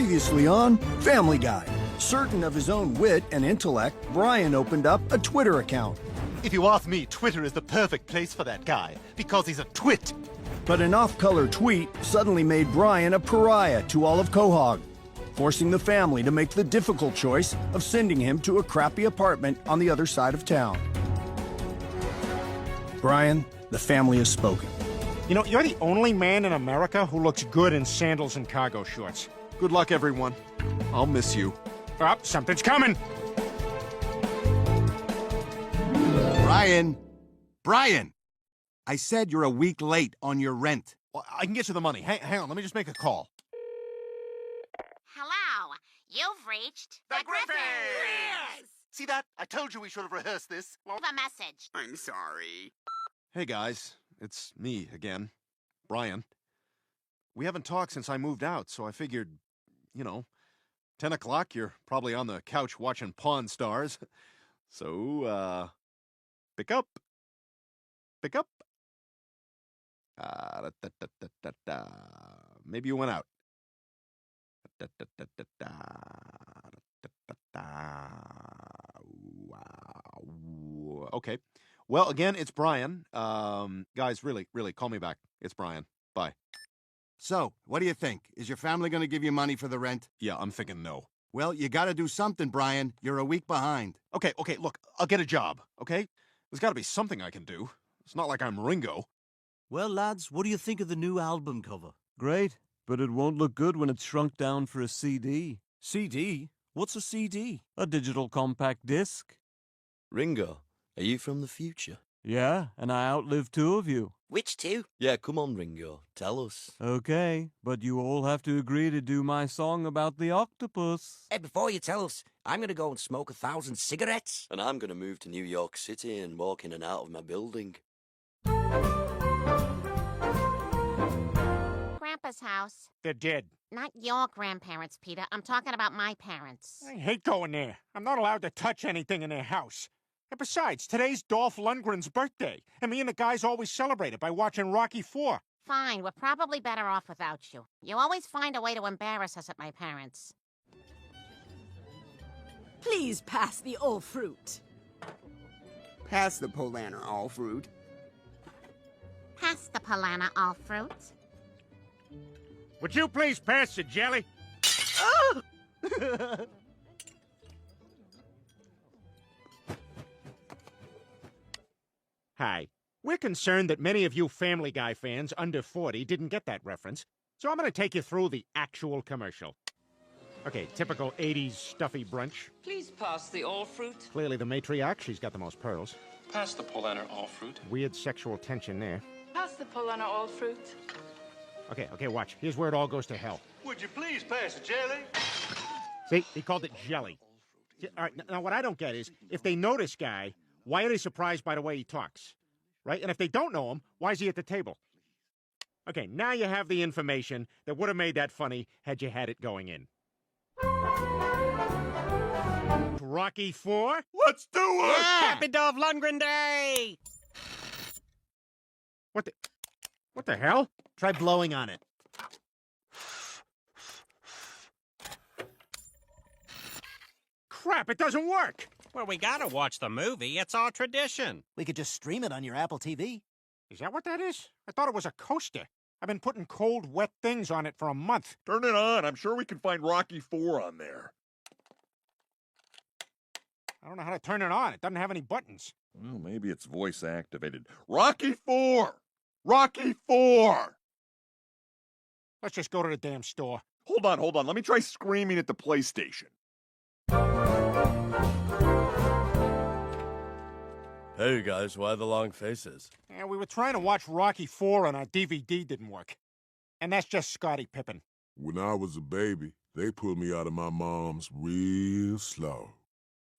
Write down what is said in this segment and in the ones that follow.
Previously on Family Guy. Certain of his own wit and intellect, Brian opened up a Twitter account. If you ask me, Twitter is the perfect place for that guy, because he's a twit. But an off-color tweet suddenly made Brian a pariah to all of Quahog, forcing the family to make the difficult choice of sending him to a crappy apartment on the other side of town. Brian, the family has spoken. You know, you're the only man in America who looks good in sandals and cargo shorts. Good luck, everyone. I'll miss you. Oh, something's coming! Brian! I said you're a week late on your rent. Well, I can get you the money. Hang on, let me just make a call. Hello, you've reached the Griffins. See that? I told you we should have rehearsed this. Leave a message. I'm sorry. Hey, guys. It's me again. Brian. We haven't talked since I moved out, so I figured, 10 o'clock, you're probably on the couch watching Pawn Stars. So, pick up. Pick up. Maybe you went out. Okay. Well, again, it's Brian. Guys, really, call me back. It's Brian. Bye. So, what do you think? Is your family going to give you money for the rent? Yeah, I'm thinking no. Well, you got to do something, Brian. You're a week behind. Okay, look, I'll get a job, okay? There's got to be something I can do. It's not like I'm Ringo. Well, lads, what do you think of the new album cover? Great, but it won't look good when it's shrunk down for a CD. CD? What's a CD? A digital compact disc. Ringo, are you from the future? Yeah, and I outlived two of you. Which two? Yeah, come on, Ringo. Tell us. Okay, but you all have to agree to do my song about the octopus. Hey, before you tell us, I'm gonna go and smoke 1,000 cigarettes. And I'm gonna move to New York City and walk in and out of my building. Grandpa's house. They're dead. Not your grandparents, Peter. I'm talking about my parents. I hate going there. I'm not allowed to touch anything in their house. And besides, today's Dolph Lundgren's birthday, and me and the guys always celebrate it by watching Rocky IV. Fine, we're probably better off without you. You always find a way to embarrass us at my parents'. Please pass the all fruit. Pass the Polaner all fruit. Pass the Polana all fruit. Would you please pass the jelly? Hi. We're concerned that many of you Family Guy fans under 40 didn't get that reference, so I'm going to take you through the actual commercial. Okay, typical 80s stuffy brunch. Please pass the all fruit. Clearly the matriarch, she's got the most pearls. Pass the Polaner all fruit. Weird sexual tension there. Pass the Polaner all fruit. Okay, watch. Here's where it all goes to hell. Would you please pass the jelly? See, he called it jelly. All right, now what I don't get is, if they know this guy, why are they surprised by the way he talks? Right? And if they don't know him, why is he at the table? Okay, now you have the information that would have made that funny had you had it going in. Rocky IV? Let's do it! Yeah! Happy Dolph Lundgren Day! What the hell? Try blowing on it. Crap, it doesn't work! Well, we gotta watch the movie. It's our tradition. We could just stream it on your Apple TV. Is that what that is? I thought it was a coaster. I've been putting cold, wet things on it for a month. Turn it on. I'm sure we can find Rocky IV on there. I don't know how to turn it on. It doesn't have any buttons. Well, maybe it's voice activated. Rocky IV! Rocky IV! Let's just go to the damn store. Hold on. Let me try screaming at the PlayStation. Hey, guys, why the long faces? Yeah, we were trying to watch Rocky IV and our DVD didn't work. And that's just Scottie Pippen. When I was a baby, they pulled me out of my mom's real slow.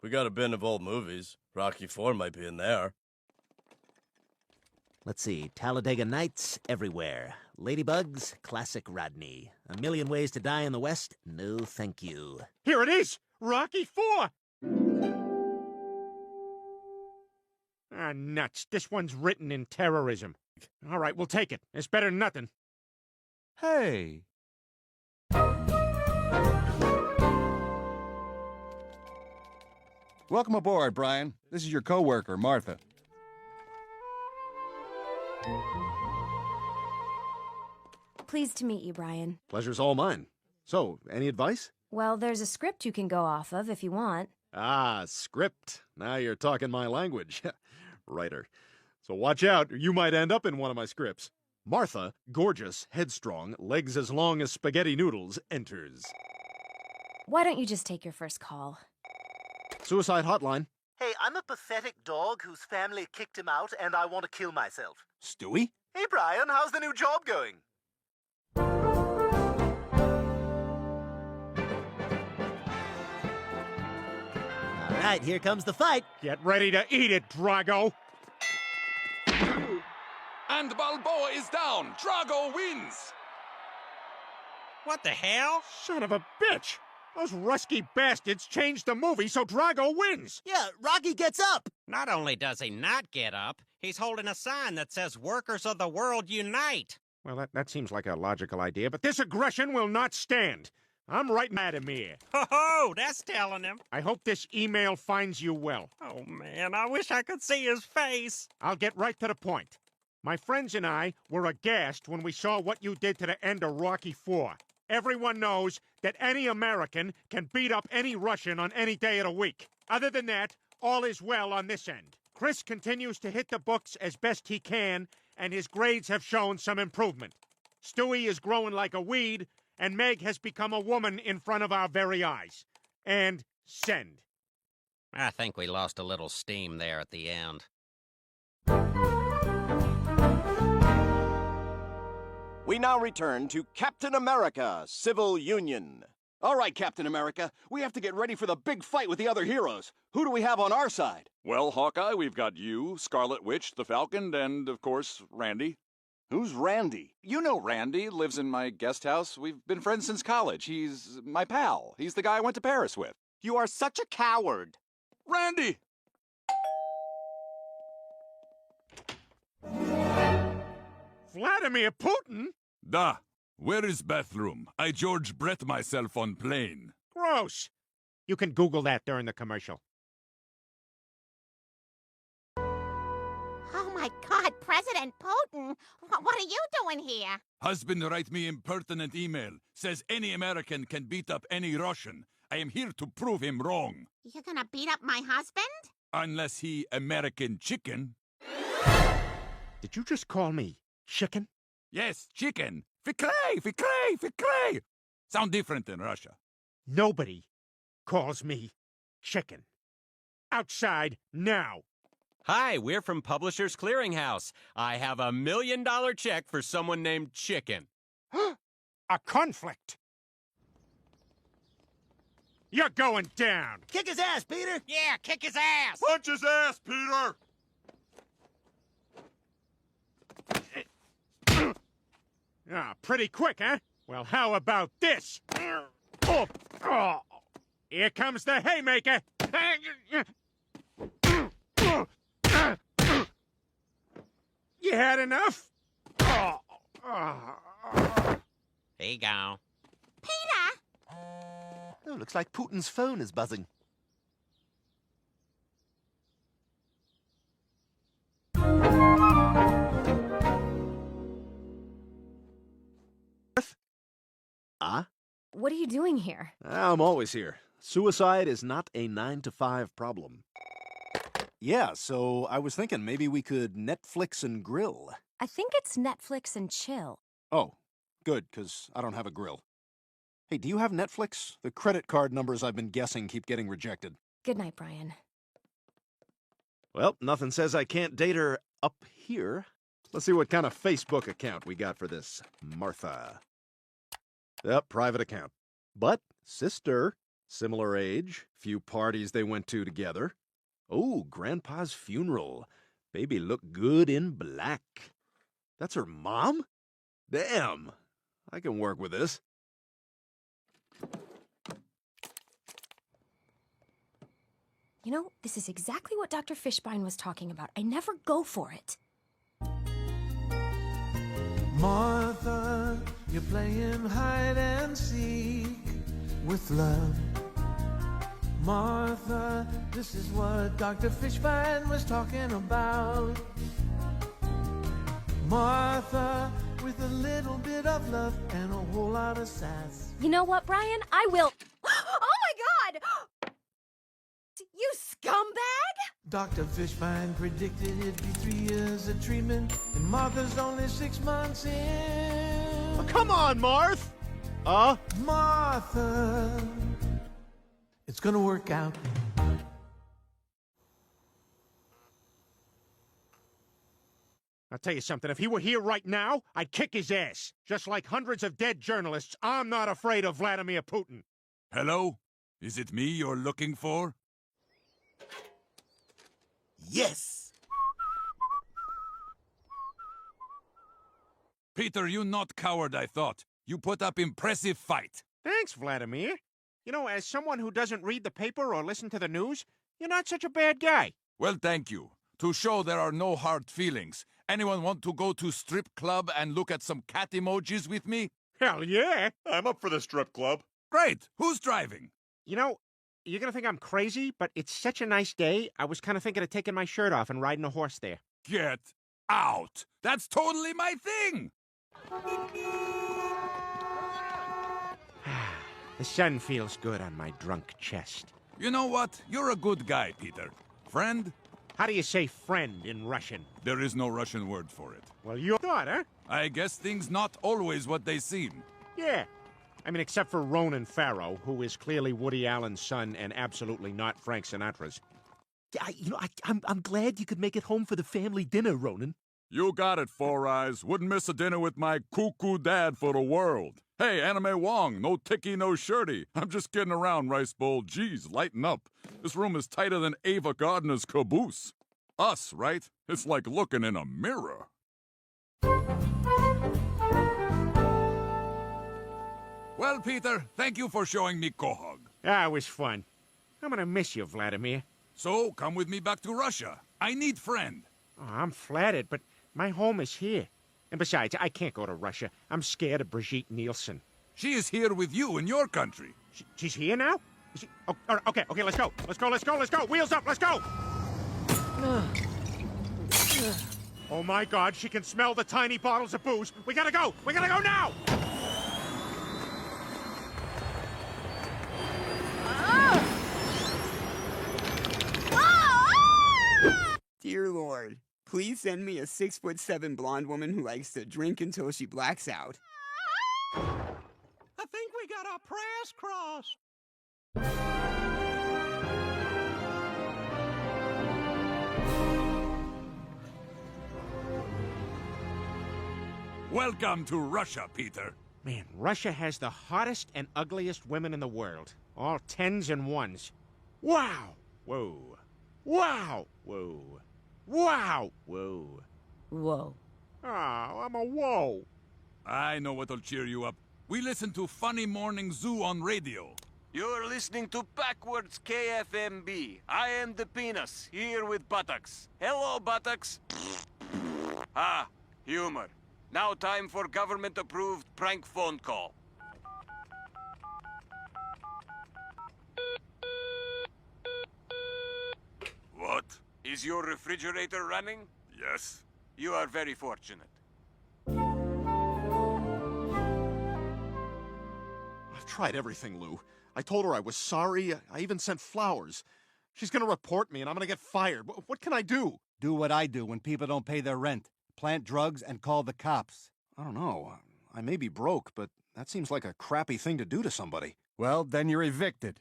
We got a bin of old movies. Rocky IV might be in there. Let's see. Talladega Nights, Everywhere. Ladybugs, Classic Rodney. A Million Ways to Die in the West, no thank you. Here it is! Rocky IV! Ah, nuts. This one's written in terrorism. All right, we'll take it. It's better than nothing. Hey, Welcome aboard, Brian. This is your coworker, Martha. Pleased to meet you, Brian. Pleasure's all mine. So, any advice? Well, there's a script you can go off of if you want. Ah, script. Now you're talking my language. Writer. So watch out, or you might end up in one of my scripts. Martha, gorgeous, headstrong, legs as long as spaghetti noodles, enters. Why don't you just take your first call? Suicide hotline. Hey, I'm a pathetic dog whose family kicked him out, and I want to kill myself. Stewie? Hey, Brian, how's the new job going? All right, here comes the fight. Get ready to eat it, Drago. And Balboa is down. Drago wins. What the hell? Son of a bitch. Those Rusky bastards changed the movie so Drago wins. Yeah, Rocky gets up. Not only does he not get up, he's holding a sign that says Workers of the World Unite. Well, that seems like a logical idea, but this aggression will not stand. I'm writing Adamir. Ho-ho, that's telling him. I hope this email finds you well. Oh, man, I wish I could see his face. I'll get right to the point. My friends and I were aghast when we saw what you did to the end of Rocky IV. Everyone knows that any American can beat up any Russian on any day of the week. Other than that, all is well on this end. Chris continues to hit the books as best he can, and his grades have shown some improvement. Stewie is growing like a weed, and Meg has become a woman in front of our very eyes. And send. I think we lost a little steam there at the end. We now return to Captain America, Civil Union. All right, Captain America, we have to get ready for the big fight with the other heroes. Who do we have on our side? Well, Hawkeye, we've got you, Scarlet Witch, the Falcon, and, of course, Randy. Who's Randy? You know Randy, lives in my guest house. We've been friends since college. He's my pal. He's the guy I went to Paris with. You are such a coward. Randy! Vladimir Putin? Da. Where is bathroom? I George Brett myself on plane. Gross. You can Google that during the commercial. Oh my God, President Putin! What are you doing here? Husband write me impertinent email. Says any American can beat up any Russian. I am here to prove him wrong. You're gonna beat up my husband? Unless he American chicken. Did you just call me chicken? Yes, chicken. Ficlay. Sound different in Russia. Nobody calls me chicken. Outside now. Hi, we're from Publishers Clearinghouse. I have $1 million check for someone named Chicken. A conflict. You're going down. Kick his ass, Peter. Yeah, kick his ass. Punch his ass, Peter! Ah, pretty quick, huh? Well, how about this? Oh, oh. Here comes the haymaker. You had enough? Here you go. Peter! Oh, looks like Putin's phone is buzzing. What are you doing here? I'm always here. Suicide is not a 9-to-5 problem. Yeah, so I was thinking maybe we could Netflix and grill. I think it's Netflix and chill. Oh, good, because I don't have a grill. Hey, do you have Netflix? The credit card numbers I've been guessing keep getting rejected. Good night, Brian. Well, nothing says I can't date her up here. Let's see what kind of Facebook account we got for this Martha. Yep, private account. But sister, similar age, few parties they went to together. Oh, Grandpa's funeral. Baby looked good in black. That's her mom? Damn, I can work with this. You know, this is exactly what Dr. Fishbein was talking about. I never go for it. Martha, you're playing hide and seek with love. Martha, this is what Dr. Fishbein was talking about. Martha, with a little bit of love and a whole lot of sass. You know what, Brian? I will. Oh my God! You scumbag! Dr. Fishbein predicted it'd be 3 years of treatment, and Martha's only 6 months in. Oh, come on, Marth! Martha, it's gonna work out. I'll tell you something, if he were here right now, I'd kick his ass. Just like hundreds of dead journalists, I'm not afraid of Vladimir Putin. Hello? Is it me you're looking for? Yes! Peter, you not coward, I thought. You put up impressive fight. Thanks, Vladimir. You know, as someone who doesn't read the paper or listen to the news, you're not such a bad guy. Well, thank you. To show there are no hard feelings, anyone want to go to strip club and look at some cat emojis with me? Hell yeah! I'm up for the strip club. Great! Who's driving? You know, you're gonna think I'm crazy, but it's such a nice day, I was kind of thinking of taking my shirt off and riding a horse there. Get out! That's totally my thing! The sun feels good on my drunk chest. You know what? You're a good guy, Peter. Friend? How do you say friend in Russian? There is no Russian word for it. Well, you thought, huh? I guess things not always what they seem. Yeah. I mean, except for Ronan Farrow, who is clearly Woody Allen's son and absolutely not Frank Sinatra's. I'm glad you could make it home for the family dinner, Ronan. You got it, Four Eyes. Wouldn't miss a dinner with my cuckoo dad for the world. Hey, Anime Wong, no ticky, no shirty. I'm just kidding around, Rice Bowl. Jeez, lighten up. This room is tighter than Ava Gardner's caboose. Us, right? It's like looking in a mirror. Well, Peter, thank you for showing me Quahog. Ah, it was fun. I'm gonna miss you, Vladimir. So, come with me back to Russia. I need friend. Oh, I'm flattered, but my home is here. And besides, I can't go to Russia. I'm scared of Brigitte Nielsen. She is here with you in your country. She's here now? Is she... Oh, okay, let's go. Let's go. Wheels up, let's go! Oh my God, she can smell the tiny bottles of booze. We gotta go now! Dear Lord, please send me a 6'7" blonde woman who likes to drink until she blacks out. I think we got our prayers crossed. Welcome to Russia, Peter. Man, Russia has the hottest and ugliest women in the world. All 10s and 1s. Wow! Whoa. Wow! Whoa. Wow! Whoa. Whoa. Oh, I'm a whoa. I know what'll cheer you up. We listen to Funny Morning Zoo on radio. You're listening to Backwards KFMB. I am the penis, here with Buttocks. Hello, Buttocks. Ah, humor. Now time for government-approved prank phone call. What? Is your refrigerator running? Yes. You are very fortunate. I've tried everything, Lou. I told her I was sorry. I even sent flowers. She's gonna report me and I'm gonna get fired. What can I do? Do what I do when people don't pay their rent. Plant drugs and call the cops. I don't know. I may be broke, but that seems like a crappy thing to do to somebody. Well, then you're evicted.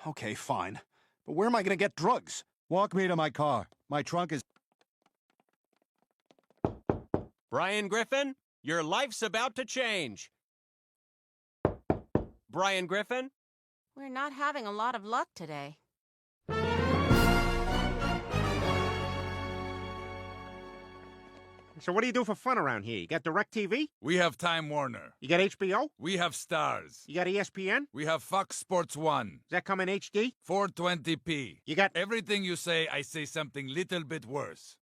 Okay, fine. But where am I gonna get drugs? Walk me to my car. My trunk is... Brian Griffin, your life's about to change. Brian Griffin? We're not having a lot of luck today. So what do you do for fun around here? You got DirecTV? We have Time Warner. You got HBO? We have Stars. You got ESPN? We have Fox Sports 1. Does that come in HD? 420p. You got... Everything you say, I say something little bit worse.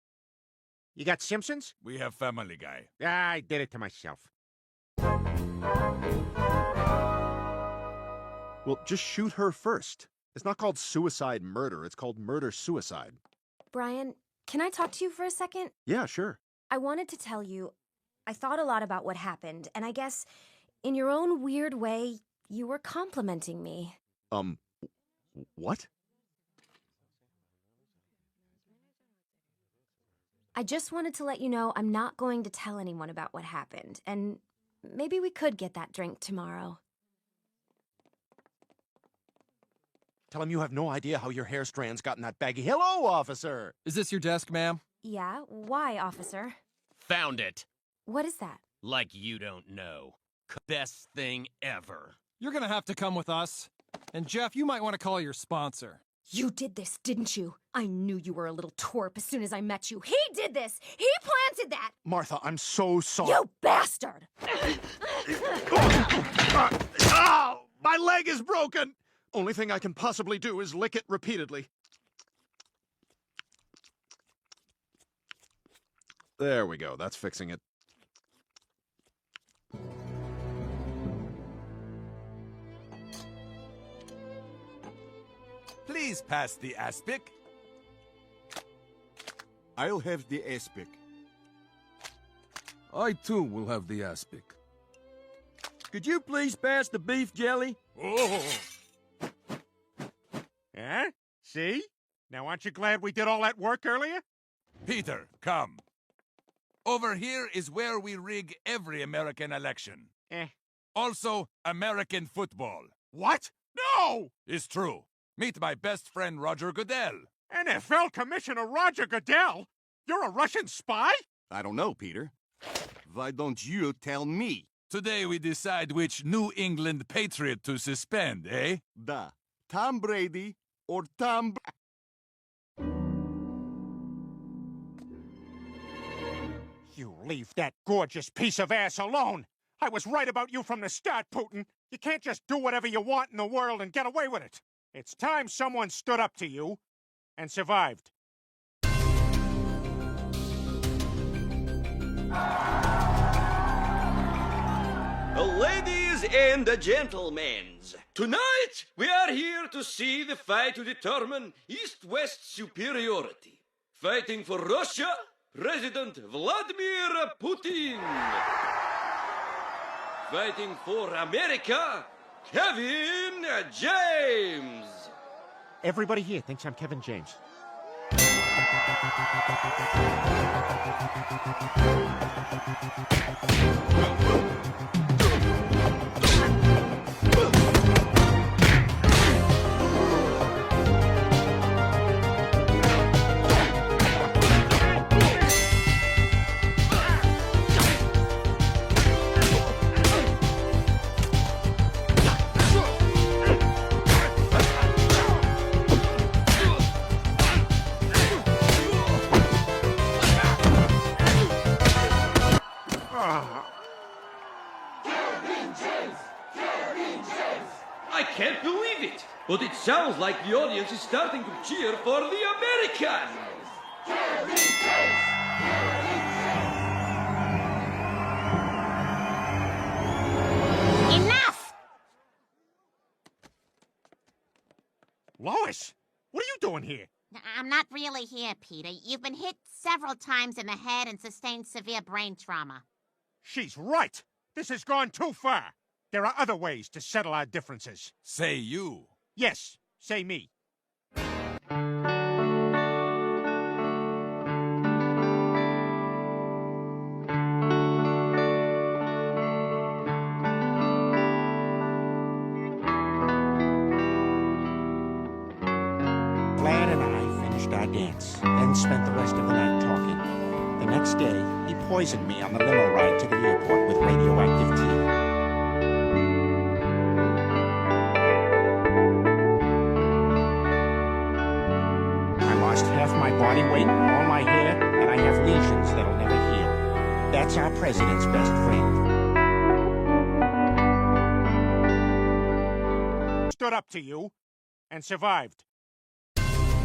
You got Simpsons? We have Family Guy. I did it to myself. Well, just shoot her first. It's not called suicide murder. It's called murder-suicide. Brian, can I talk to you for a second? Yeah, sure. I wanted to tell you, I thought a lot about what happened, and I guess, in your own weird way, you were complimenting me. What? I just wanted to let you know I'm not going to tell anyone about what happened, and maybe we could get that drink tomorrow. Tell him you have no idea how your hair strands got in that baggie. Hello, officer! Is this your desk, ma'am? Yeah, why, officer? Found it. What is that? Like you don't know. Best thing ever. You're gonna have to come with us. And Jeff, you might want to call your sponsor. You did this, didn't you? I knew you were a little twerp as soon as I met you. He did this! He planted that! Martha, I'm so sorry. You bastard! Ow! My leg is broken! Only thing I can possibly do is lick it repeatedly. There we go. That's fixing it. Please pass the aspic. I'll have the aspic. I too will have the aspic. Could you please pass the beef jelly? Oh. Huh? See? Now aren't you glad we did all that work earlier? Peter, come. Over here is where we rig every American election. Also, American football. What? No! Is true. Meet my best friend Roger Goodell. NFL Commissioner Roger Goodell? You're a Russian spy? I don't know, Peter. Why don't you tell me? Today we decide which New England Patriot to suspend, eh? Da. Tom Brady or Tom... You leave that gorgeous piece of ass alone! I was right about you from the start, Putin. You can't just do whatever you want in the world and get away with it. It's time someone stood up to you and survived. Ladies and gentlemen, tonight we are here to see the fight to determine East-West superiority. Fighting for Russia, President Vladimir Putin. Fighting for America, Kevin James. Everybody here thinks I'm Kevin James. I can't believe it, but it sounds like the audience is starting to cheer for the Americans. Enough! Lois, what are you doing here? I'm not really here, Peter. You've been hit several times in the head and sustained severe brain trauma. She's right. This has gone too far. There are other ways to settle our differences. Say you. Yes, say me. Vlad and I finished our dance, then spent the rest of the night talking. The next day, he poisoned me on the limo ride to the airport with radioactive tea. I lost half my body weight, all my hair, and I have lesions that'll never heal. That's our president's best friend. Stood up to you and survived.